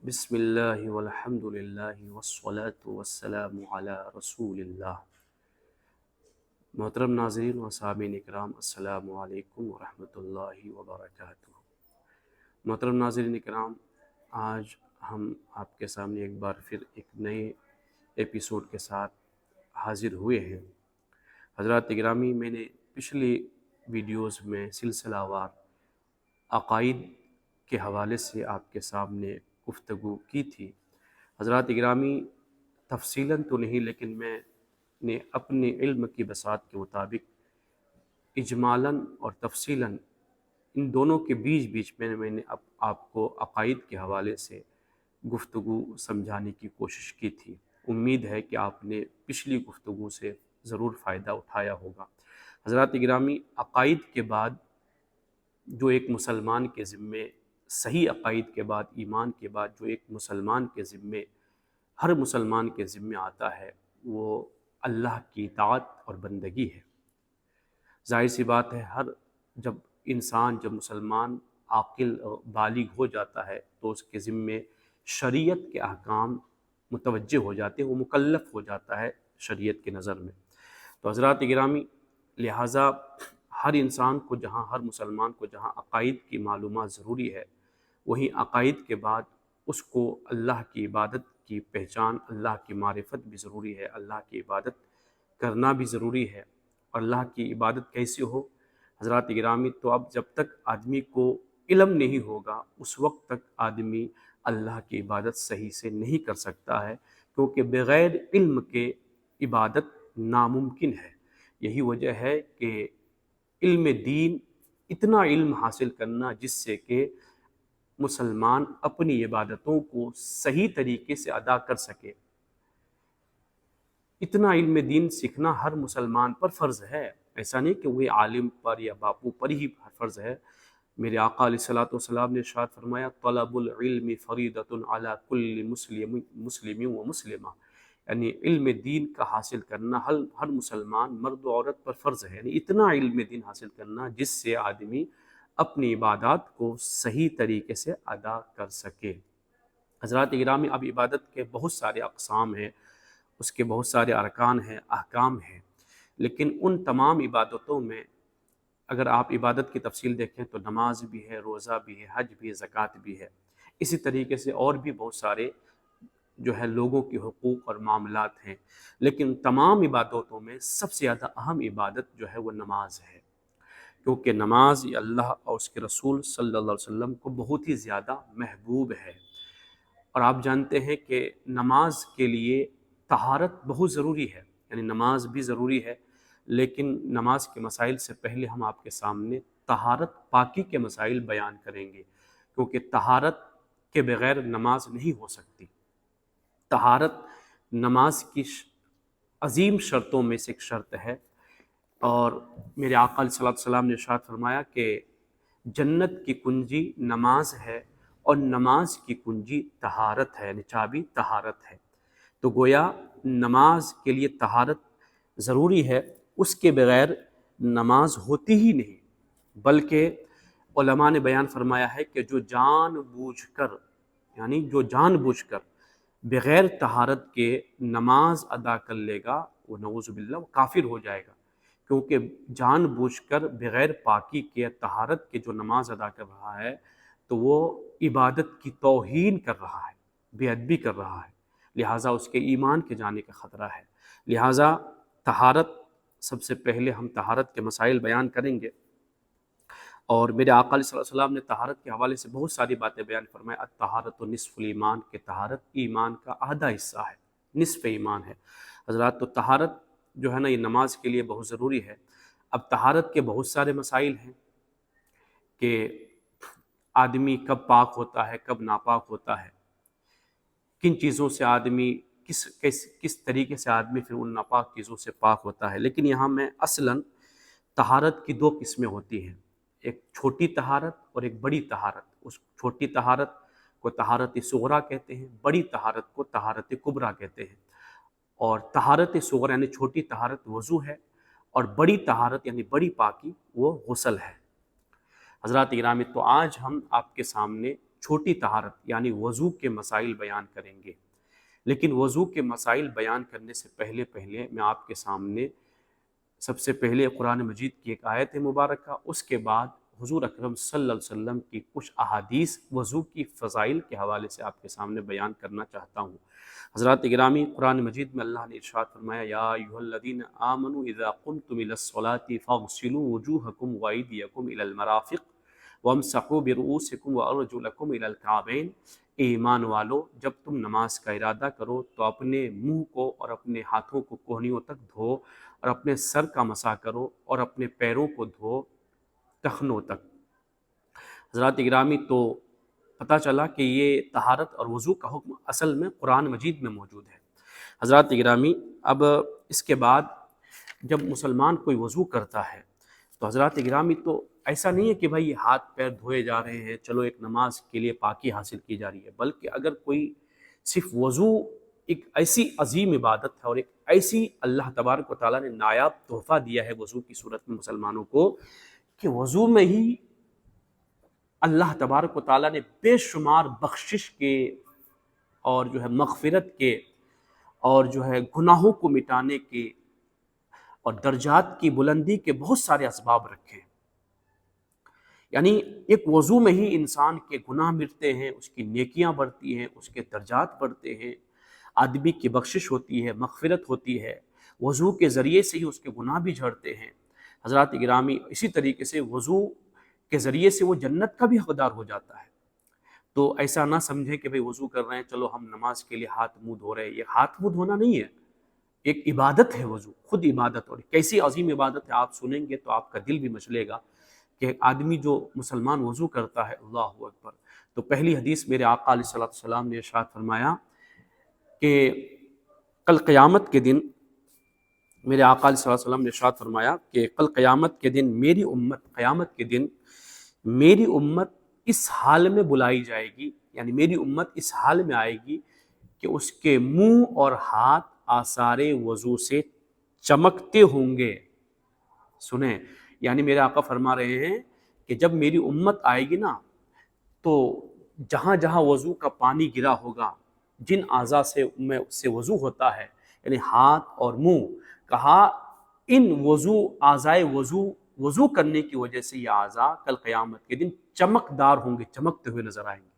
بسم اللہ والحمد للہ والصلاة والسلام علی رسول اللہ۔ محترم ناظرین و سامعین اکرام، السلام علیکم ورحمۃ اللہ وبرکاتہ۔ محترم ناظرین اکرام، آج ہم آپ کے سامنے ایک بار پھر ایک نئے ایپیسوڈ کے ساتھ حاضر ہوئے ہیں۔ حضرات اکرامی، میں نے پچھلی ویڈیوز میں سلسلہ وار عقائد کے حوالے سے آپ کے سامنے گفتگو کی تھی۔ حضرات اکرامی، تفصیلاً تو نہیں، لیکن میں نے اپنے علم کی بساط کے مطابق اجمالاً اور تفصیلاً ان دونوں کے بیچ میں نے آپ کو عقائد کے حوالے سے گفتگو سمجھانے کی کوشش کی تھی۔ امید ہے کہ آپ نے پچھلی گفتگو سے ضرور فائدہ اٹھایا ہوگا۔ حضرات اکرامی، عقائد کے بعد جو ایک مسلمان کے ذمے، صحیح عقائد کے بعد، ایمان کے بعد جو ایک مسلمان کے ذمے، ہر مسلمان کے ذمے آتا ہے، وہ اللہ کی اطاعت اور بندگی ہے۔ ظاہر سی بات ہے، جب مسلمان عاقل بالغ ہو جاتا ہے تو اس کے ذمے شریعت کے احکام متوجہ ہو جاتے ہیں، وہ مکلف ہو جاتا ہے شریعت کی نظر میں۔ تو حضرات اکرامی، لہٰذا ہر مسلمان کو جہاں عقائد کی معلومات ضروری ہے، وہیں عقائد کے بعد اس کو اللہ کی عبادت کی پہچان، اللہ کی معرفت بھی ضروری ہے، اللہ کی عبادت کرنا بھی ضروری ہے۔ اور اللہ کی عبادت کیسے ہو حضرات گرامی؟ تو اب جب تک آدمی کو علم نہیں ہوگا، اس وقت تک آدمی اللہ کی عبادت صحیح سے نہیں کر سکتا ہے، کیونکہ بغیر علم کے عبادت ناممکن ہے۔ یہی وجہ ہے کہ علم دین، اتنا علم حاصل کرنا جس سے کہ مسلمان اپنی عبادتوں کو صحیح طریقے سے ادا کر سکے، اتنا علم دین سیکھنا ہر مسلمان پر فرض ہے۔ ایسا نہیں کہ وہ عالم پر یا باپو پر ہی فرض ہے۔ میرے آقا علیہ الصلوۃ والسلام نے ارشاد فرمایا، طلب العلم فریضۃ علی کل مسلم و مسلمہ، یعنی علم دین کا حاصل کرنا ہر مسلمان، مرد و عورت پر فرض ہے۔ یعنی اتنا علم دین حاصل کرنا جس سے آدمی اپنی عبادات کو صحیح طریقے سے ادا کر سکے۔ حضرات اکرامی، اب عبادت کے بہت سارے اقسام ہیں، اس کے بہت سارے ارکان ہیں، احکام ہیں، لیکن ان تمام عبادتوں میں اگر آپ عبادت کی تفصیل دیکھیں تو نماز بھی ہے، روزہ بھی ہے، حج بھی ہے، زکوٰۃ بھی ہے۔ اسی طریقے سے اور بھی بہت سارے جو ہے لوگوں کے حقوق اور معاملات ہیں، لیکن تمام عبادتوں میں سب سے زیادہ اہم عبادت جو ہے وہ نماز ہے، کیونکہ نماز یہ اللہ اور اس کے رسول صلی اللہ علیہ وسلم کو بہت ہی زیادہ محبوب ہے۔ اور آپ جانتے ہیں کہ نماز کے لیے طہارت بہت ضروری ہے، یعنی نماز بھی ضروری ہے، لیکن نماز کے مسائل سے پہلے ہم آپ کے سامنے طہارت، پاکی کے مسائل بیان کریں گے، کیونکہ طہارت کے بغیر نماز نہیں ہو سکتی۔ طہارت نماز کی عظیم شرطوں میں سے ایک شرط ہے، اور میرے آقا علیہ السلام نے ارشاد فرمایا کہ جنت کی کنجی نماز ہے، اور نماز کی کنجی طہارت ہے، یعنی چابی طہارت ہے۔ تو گویا نماز کے لیے طہارت ضروری ہے، اس کے بغیر نماز ہوتی ہی نہیں۔ بلکہ علماء نے بیان فرمایا ہے کہ جو جان بوجھ کر بغیر طہارت کے نماز ادا کر لے گا، وہ نعوذ باللہ وہ کافر ہو جائے گا، کیونکہ جان بوجھ کر بغیر پاکی کے، طہارت کے جو نماز ادا کر رہا ہے تو وہ عبادت کی توہین کر رہا ہے، بے ادبی کر رہا ہے، لہٰذا اس کے ایمان کے جانے کا خطرہ ہے۔ لہٰذا طہارت، سب سے پہلے ہم طہارت کے مسائل بیان کریں گے، اور میرے آقا علیہ السلام نے طہارت کے حوالے سے بہت ساری باتیں بیان فرمائیں۔ الطہارۃ نصف الایمان، کہ طہارت ایمان کا آدھا حصہ ہے، نصف ایمان ہے۔ حضرات، تو طہارت جو ہے نا، یہ نماز کے لیے بہت ضروری ہے۔ اب طہارت کے بہت سارے مسائل ہیں کہ آدمی کب پاک ہوتا ہے، کب ناپاک ہوتا ہے، کن چیزوں سے آدمی کس طریقے سے آدمی پھر ان ناپاک چیزوں سے پاک ہوتا ہے۔ لیکن یہاں میں اصلاً طہارت کی دو قسمیں ہوتی ہیں، ایک چھوٹی طہارت اور ایک بڑی طہارت۔ اس چھوٹی طہارت کو طہارت صغریٰ کہتے ہیں، بڑی طہارت کو طہارت کبریٰ کہتے ہیں۔ اور طہارت صغریٰ یعنی چھوٹی طہارت وضو ہے، اور بڑی طہارت یعنی بڑی پاکی وہ غسل ہے۔ حضرات گرامی، تو آج ہم آپ کے سامنے چھوٹی طہارت یعنی وضو کے مسائل بیان کریں گے، لیکن وضو کے مسائل بیان کرنے سے پہلے میں آپ کے سامنے سب سے پہلے قرآن مجید کی ایک آیت مبارکہ، اس کے بعد حضور اکرم صلی اللہ علیہ وسلم کی کچھ احادیث وضو کی فضائل کے حوالے سے آپ کے سامنے بیان کرنا چاہتا ہوں۔ حضرات گرامی، قرآن مجید میں اللہ نے ارشاد فرمایا، یا ایھا الذین آمنوا اذا قمتم الی الصلاۃ فاغسلوا وجوہکم وایدیکم الی المرافق وامسحوا برؤوسکم وارجلکم الی الکعبین۔ اے ایمان والو، جب تم نماز کا ارادہ کرو تو اپنے منہ کو اور اپنے ہاتھوں کو کوہنیوں تک دھو، اور اپنے سر کا مسح کرو اور اپنے پیروں کو دھو ٹخنوں تک۔ حضرات گرامی، تو پتہ چلا کہ یہ طہارت اور وضو کا حکم اصل میں قرآن مجید میں موجود ہے۔ حضرات گرامی، اب اس کے بعد جب مسلمان کوئی وضو کرتا ہے تو حضرات گرامی، تو ایسا نہیں ہے کہ بھائی ہاتھ پیر دھوئے جا رہے ہیں، چلو ایک نماز کے لیے پاکی حاصل کی جا رہی ہے، بلکہ اگر کوئی صرف وضو ایک ایسی عظیم عبادت ہے اور ایک ایسی اللہ تبارک و تعالیٰ نے نایاب تحفہ دیا ہے وضو کی صورت میں مسلمانوں کو، کہ وضو میں ہی اللہ تبارک و تعالیٰ نے بے شمار بخشش کے اور جو ہے مغفرت کے اور جو ہے گناہوں کو مٹانے کے اور درجات کی بلندی کے بہت سارے اسباب رکھے ہیں۔ یعنی ایک وضو میں ہی انسان کے گناہ مٹتے ہیں، اس کی نیکیاں بڑھتی ہیں، اس کے درجات بڑھتے ہیں، آدمی کی بخشش ہوتی ہے، مغفرت ہوتی ہے، وضو کے ذریعے سے ہی اس کے گناہ بھی جھڑتے ہیں۔ حضرات گرامی، اسی طریقے سے وضو کے ذریعے سے وہ جنت کا بھی حقدار ہو جاتا ہے۔ تو ایسا نہ سمجھے کہ بھئی وضو کر رہے ہیں، چلو ہم نماز کے لیے ہاتھ منہ دھو رہے ہیں۔ یہ ہاتھ منہ دھونا نہیں ہے، ایک عبادت ہے وضو، خود عبادت، اور کیسی عظیم عبادت ہے آپ سنیں گے تو آپ کا دل بھی مچلے گا کہ ایک آدمی جو مسلمان وضو کرتا ہے، اللہ اکبر۔ تو پہلی حدیث میرے آقا علیہ الصلوۃ والسلام نے ارشاد فرمایا کہ کل قیامت کے دن، میرے آقا علیہ الصلوۃ والسلام نے ارشاد فرمایا کہ کل قیامت کے دن قیامت کے دن میری امت اس حال میں بلائی جائے گی، یعنی میری امت اس حال میں آئے گی کہ اس کے منہ اور ہاتھ آثار وضو سے چمکتے ہوں گے۔ سنیں، یعنی میرے آقا فرما رہے ہیں کہ جب میری امت آئے گی نا، تو جہاں جہاں وضو کا پانی گرا ہوگا، جن اعضاء سے وضو ہوتا ہے، یعنی ہاتھ اور منہ، کہا ان اعضائے وضو کرنے کی وجہ سے یہ اعضاء کل قیامت کے دن چمکدار ہوں گے، چمکتے ہوئے نظر آئیں گے۔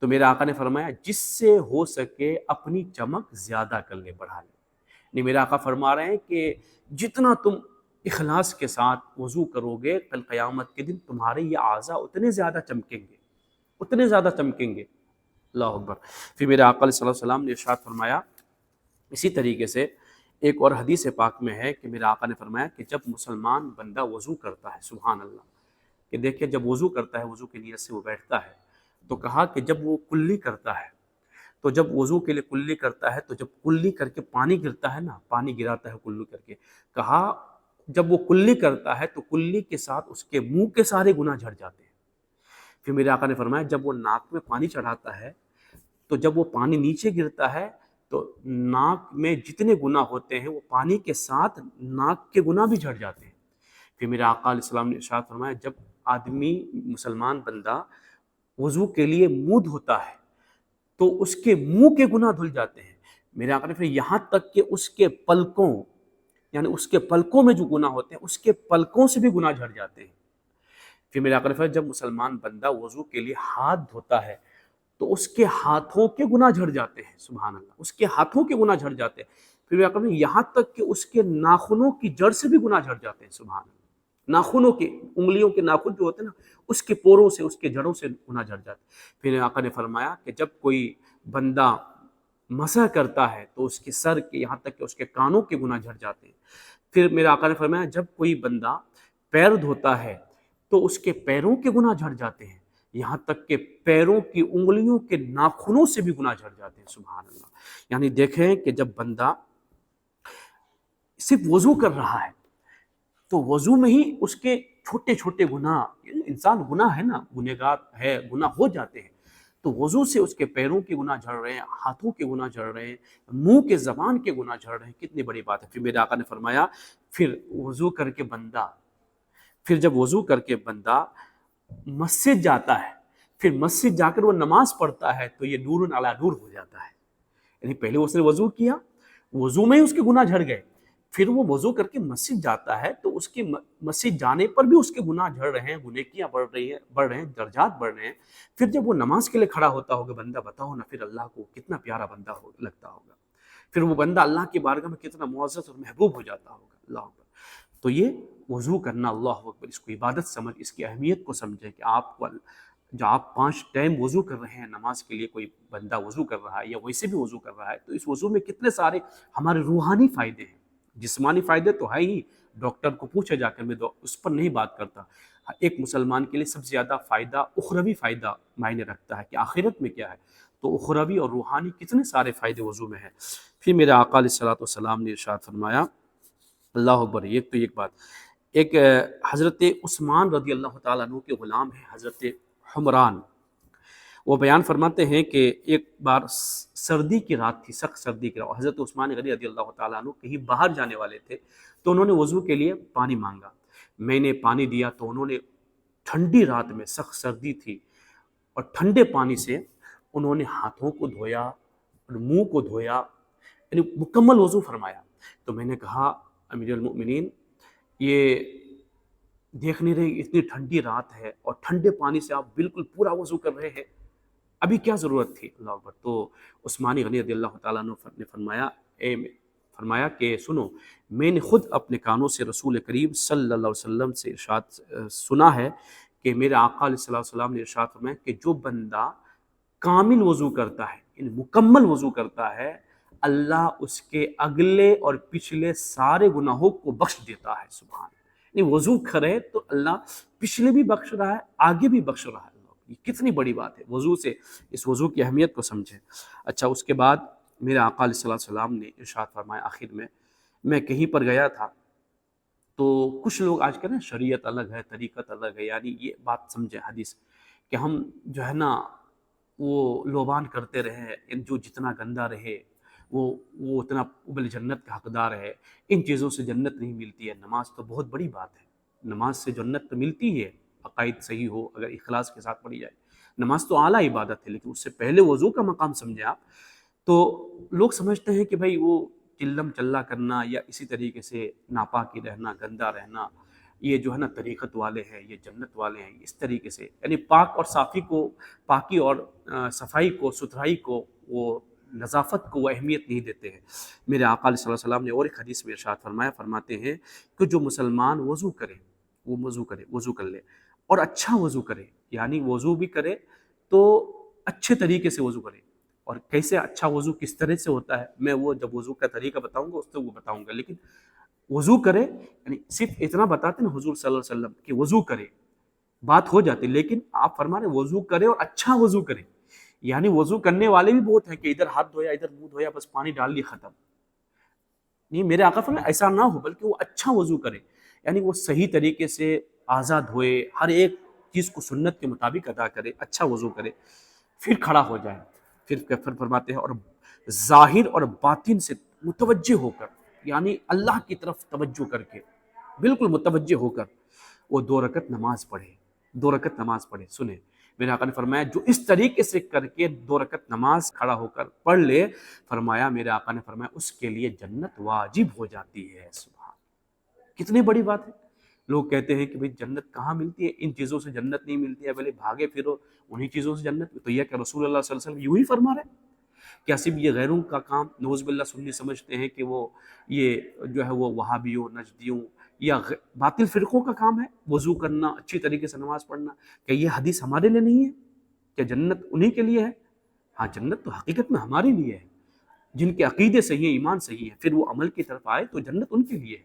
تو میرے آقا نے فرمایا جس سے ہو سکے اپنی چمک زیادہ کر لے، بڑھا لے۔ یعنی میرے آقا فرما رہے ہیں کہ جتنا تم اخلاص کے ساتھ وضو کرو گے، کل قیامت کے دن تمہارے یہ اعضاء اتنے زیادہ چمکیں گے، اللہ اکبر۔ پھر میرے آقا علیہ السلام نے ارشاد فرمایا، اسی طریقے سے ایک اور حدیث پاک میں ہے کہ میرے آقا نے فرمایا کہ جب مسلمان بندہ وضو کرتا ہے، سبحان اللہ، کہ دیکھیں جب وضو کرتا ہے، وضو کی نیت سے وہ بیٹھتا ہے، تو کہا کہ جب وہ کلی کرتا ہے، تو جب وضو کے لیے کلی کرتا ہے، تو جب کلی کر کے پانی گرتا ہے نا، پانی گراتا ہے کلی کر کے، کہا جب وہ کلی کرتا ہے تو کلی کے ساتھ اس کے منہ کے سارے گناہ جھڑ جاتے ہیں۔ پھر میرے آقا نے فرمایا جب وہ ناک میں پانی چڑھاتا ہے، تو جب وہ پانی نیچے گرتا ہے تو ناک میں جتنے گناہ ہوتے ہیں وہ پانی کے ساتھ ناک کے گناہ بھی جھڑ جاتے ہیں۔ پھر میرے آقا علیہ السلام نے ارشاد فرمایا جب آدمی مسلمان بندہ وضو کے لیے منہ دھوتا ہے تو اس کے منہ کے گناہ دھل جاتے ہیں۔ میرے آقا نے پھر یہاں تک کہ اس کے پلکوں، یعنی اس کے پلکوں میں جو گناہ ہوتے ہیں اس کے پلکوں سے بھی گناہ جھڑ جاتے ہیں۔ پھر میرے آقا نے فرمایا جب مسلمان بندہ وضو کے لیے ہاتھ دھوتا ہے تو اس کے ہاتھوں کے گناہ جھڑ جاتے ہیں، سبحان اللہ، اس کے ہاتھوں کے گناہ جھڑ جاتے ہیں۔ پھر میرے آقا نے یہاں تک کہ اس کے ناخنوں کی جڑ سے بھی گناہ جھڑ جاتے ہیں، سبحان اللہ، ناخنوں کے، انگلیوں کے ناخن جو ہوتے ہیں نا، اس کے پوروں سے، اس کے جڑوں سے گناہ جھڑ جاتے ہیں۔ پھر آقا نے فرمایا کہ جب کوئی بندہ مسح کرتا ہے تو اس کے سر کے یہاں تک کہ اس کے کانوں کے گناہ جھڑ جاتے ہیں۔ پھر میرے آقا نے فرمایا جب کوئی بندہ پیر دھوتا ہے تو اس کے پیروں کے گناہ جھڑ جاتے ہیں، یہاں تک کہ پیروں کی انگلیوں کے ناخنوں سے بھی گناہ جھڑ جاتے ہیں، سبحان اللہ۔ یعنی دیکھیں کہ جب بندہ صرف وضو کر رہا ہے تو وضو میں ہی اس کے چھوٹے چھوٹے گناہ، انسان گناہ ہے نا، گنہگار ہے، گناہ ہو جاتے ہیں، تو وضو سے اس کے پیروں کے گناہ جھڑ رہے ہیں، ہاتھوں کے گناہ جھڑ رہے ہیں، منہ کے زبان کے گناہ جھڑ رہے ہیں، کتنی بڑی بات ہے۔ پھر میرے آقا نے فرمایا پھر جب وضو کر کے بندہ مسجد جاتا ہے، پھر مسجد جا کر وہ نماز پڑھتا ہے تو یہ نور علی نور ہو جاتا ہے. یعنی پہلے اس نے وضو کیا، وضو میں ہی اس کے گناہ جھڑ گئے، پھر وہ وضو کر کے مسجد جاتا ہے تو اس کے مسجد جانے پر بھی اس کے گناہ جھڑ رہے ہیں، گنہگیاں بڑھ رہے ہیں، درجات بڑھ رہے ہیں. پھر جب وہ نماز کے لیے کھڑا ہوتا ہوگا بندہ، بتاؤ نا پھر اللہ کو کتنا پیارا بندہ لگتا ہوگا، پھر وہ بندہ اللہ کی بارگاہ میں کتنا معزز اور محبوب ہو جاتا ہوگا. اللہ اکبر. تو یہ وضو کرنا، اللہ اکبر، اس کو عبادت سمجھ، اس کی اہمیت کو سمجھیں کہ آپ کو جو آپ 5 ٹائم وضو کر رہے ہیں نماز کے لیے، کوئی بندہ وضو کر رہا ہے یا ویسے بھی وضو کر رہا ہے، تو اس وضو میں کتنے سارے ہمارے روحانی فائدے ہیں. جسمانی فائدے تو ہے ہی، ڈاکٹر کو پوچھا جا کر، میں اس پر نہیں بات کرتا. ایک مسلمان کے لیے سب سے زیادہ فائدہ اخروی فائدہ معنی رکھتا ہے کہ آخرت میں کیا ہے، تو اخروی اور روحانی کتنے سارے فائدے وضو میں ہیں. پھر میرے آقا علیہ الصلوۃ والسلام نے ارشاد فرمایا، اللہ اکبر. ایک بات، ایک حضرت عثمان رضی اللہ تعالیٰ عنہ کے غلام ہیں حضرت حمران، وہ بیان فرماتے ہیں کہ ایک بار سردی کی رات تھی، سخت سردی کی رات، حضرت عثمان غنی رضی اللہ تعالیٰ عنہ کہیں باہر جانے والے تھے تو انہوں نے وضو کے لیے پانی مانگا. میں نے پانی دیا تو انہوں نے ٹھنڈی رات میں، سخت سردی تھی، اور ٹھنڈے پانی سے انہوں نے ہاتھوں کو دھویا اور منہ کو دھویا، یعنی مکمل وضو فرمایا. تو میں نے کہا امیر المؤمنین، یہ دیکھ نہیں رہے اتنی ٹھنڈی رات ہے اور ٹھنڈے پانی سے آپ بالکل پورا وضو کر رہے ہیں، ابھی کیا ضرورت تھی؟ اللہ اکبر. تو عثمانی غنی رضی اللہ تعالیٰ عنہ نے فرمایا کہ سنو، میں نے خود اپنے کانوں سے رسول کریم صلی اللہ علیہ وسلم سے ارشاد سنا ہے کہ میرے آقا علیہ السلام نے ارشاد فرمایا کہ جو بندہ کامل وضو کرتا ہے، یعنی مکمل وضو کرتا ہے، اللہ اس کے اگلے اور پچھلے سارے گناہوں کو بخش دیتا ہے. سبحان. یعنی وضو کرے تو اللہ پچھلے بھی بخش رہا ہے، آگے بھی بخش رہا ہے. یہ کتنی بڑی بات ہے وضو سے، اس وضو کی اہمیت کو سمجھیں. اچھا، اس کے بعد میرے آقا علیہ السلام نے ارشاد فرمایا آخر میں کہیں پر گیا تھا تو کچھ لوگ آج کل شریعت الگ ہے، طریقت الگ ہے، یعنی یہ بات سمجھیں حدیث کہ ہم جو ہے نا وہ لوبان کرتے رہے، جو جتنا گندا رہے وہ اتنا قبل جنت کا حقدار ہے. ان چیزوں سے جنت نہیں ملتی ہے. نماز تو بہت بڑی بات ہے، نماز سے جنت تو ملتی ہے، عقائد صحیح ہو، اگر اخلاص کے ساتھ پڑھی جائے. نماز تو اعلیٰ عبادت ہے، لیکن اس سے پہلے وضو کا مقام سمجھیں آپ. تو لوگ سمجھتے ہیں کہ بھائی وہ چلم چلا کرنا یا اسی طریقے سے ناپاکی رہنا، گندا رہنا، یہ جو ہے نا طریقت والے ہیں، یہ جنت والے ہیں. اس طریقے سے یعنی پاک اور صافی کو، پاکی اور صفائی کو، ستھرائی کو، وہ نظافت کو وہ اہمیت نہیں دیتے ہیں. میرے آقا علیہ السلام نے اور ایک حدیث میں ارشاد فرماتے ہیں کہ جو مسلمان وضو کرے، وہ وضو کر لے اور اچھا وضو کرے، یعنی وضو بھی کرے تو اچھے طریقے سے وضو کرے. اور کیسے اچھا وضو کس طرح سے ہوتا ہے، میں وہ جب وضو کا طریقہ بتاؤں گا اس سے وہ بتاؤں گا. لیکن وضو کرے یعنی صرف اتنا بتاتے ہیں حضور صلی اللہ علیہ وسلم کہ وضو کرے، بات ہو جاتی، لیکن آپ فرما رہے وضو کرے اور اچھا وضو کرے. یعنی وضو کرنے والے بھی بہت ہیں کہ ادھر ہاتھ دھویا، ادھر منہ دھویا، بس پانی ڈال لی، ختم. نہیں، میرے آقا فرمایا ایسا نہ ہو، بلکہ وہ اچھا وضو کرے، یعنی وہ صحیح طریقے سے آزاد ہوئے، ہر ایک چیز کو سنت کے مطابق ادا کرے، اچھا وضو کرے، پھر کھڑا ہو جائے. پھر فرماتے ہیں اور ظاہر اور باطن سے متوجہ ہو کر، یعنی اللہ کی طرف توجہ کر کے، بالکل متوجہ ہو کر وہ 2 رکعت نماز پڑھے. 2 رکعت نماز پڑھے. سنیں، میرے آقا نے فرمایا جو اس طریقے سے کر کے 2 رکعت نماز کھڑا ہو کر پڑھ لے، فرمایا میرے آقا نے فرمایا اس کے لیے جنت واجب ہو جاتی ہے. سبحان. کتنی بڑی بات ہے. لوگ کہتے ہیں کہ بھئی جنت کہاں ملتی ہے، ان چیزوں سے جنت نہیں ملتی ہے، بھلے بھاگے پھرو انہی چیزوں سے جنت. تو یہ کہ رسول اللہ صلی اللہ علیہ وسلم یوں ہی فرما رہے ہیں؟ کیا صرف یہ غیروں کا کام، نعوذ باللہ سنی سمجھتے ہیں کہ وہ یہ جو ہے وہ وہابیوں، نجدیوں یا باطل فرقوں کا کام ہے وضو کرنا، اچھی طریقے سے نماز پڑھنا؟ کہ یہ حدیث ہمارے لیے نہیں ہے؟ کہ جنت انہی کے لیے ہے؟ ہاں، جنت تو حقیقت میں ہمارے لیے ہے. جن کے عقیدے صحیح ہیں، ایمان صحیح ہے، پھر وہ عمل کی طرف آئے تو جنت ان کے لیے ہے.